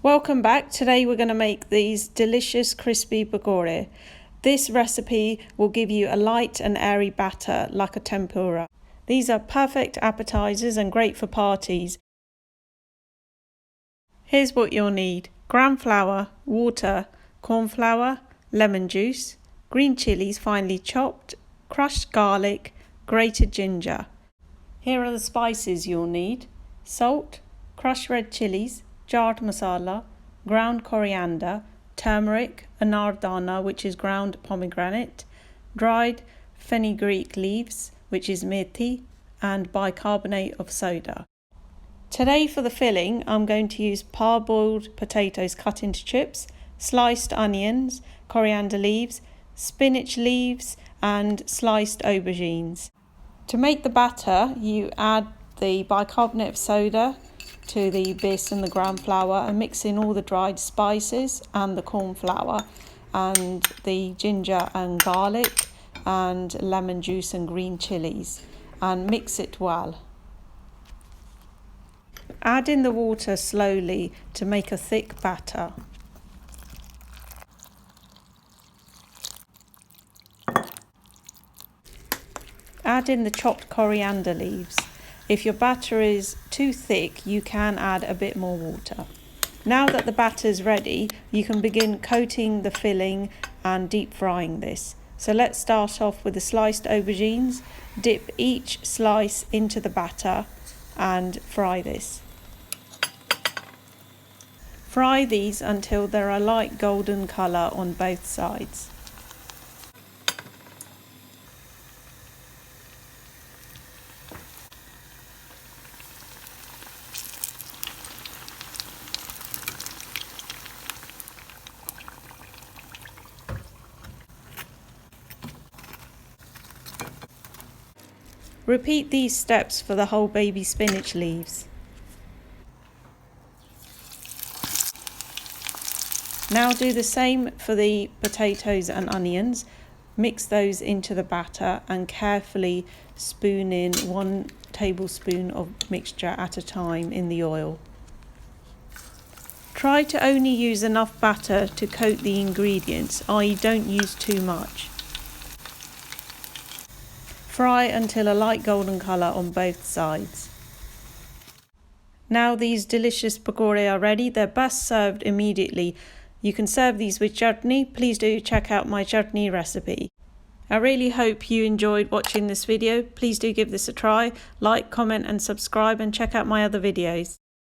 Welcome back. Today we're going to make these delicious crispy pakora. This recipe will give you a light and airy batter like a tempura. These are perfect appetizers and great for parties. Here's what you'll need: gram flour, water, corn flour, lemon juice, green chilies finely chopped, crushed garlic, grated ginger. Here are the spices you'll need: salt, crushed red chilies, jarred masala, ground coriander, turmeric, anardana, which is ground pomegranate, dried fenugreek leaves, which is methi, and bicarbonate of soda. Today for the filling, I'm going to use parboiled potatoes cut into chips, sliced onions, coriander leaves, spinach leaves, and sliced aubergines. To make the batter, you add the bicarbonate of soda to the bis and the gram flour and mix in all the dried spices and the corn flour and the ginger and garlic and lemon juice and green chilies, and mix it well. Add in the water slowly to make a thick batter. Add in the chopped coriander leaves. If your batter is too thick, you can add a bit more water. Now that the batter is ready, you can begin coating the filling and deep frying this. So let's start off with the sliced aubergines. Dip each slice into the batter and fry this. Fry these until they're a light golden colour on both sides. Repeat these steps for the whole baby spinach leaves. Now do the same for the potatoes and onions. Mix those into the batter and carefully spoon in 1 tablespoon of mixture at a time in the oil. Try to only use enough batter to coat the ingredients, i.e. don't use too much. Fry until a light golden colour on both sides. Now these delicious pakora are ready. They're best served immediately. You can serve these with chutney. Please do check out my chutney recipe. I really hope you enjoyed watching this video. Please do give this a try. Like, comment and subscribe, and check out my other videos.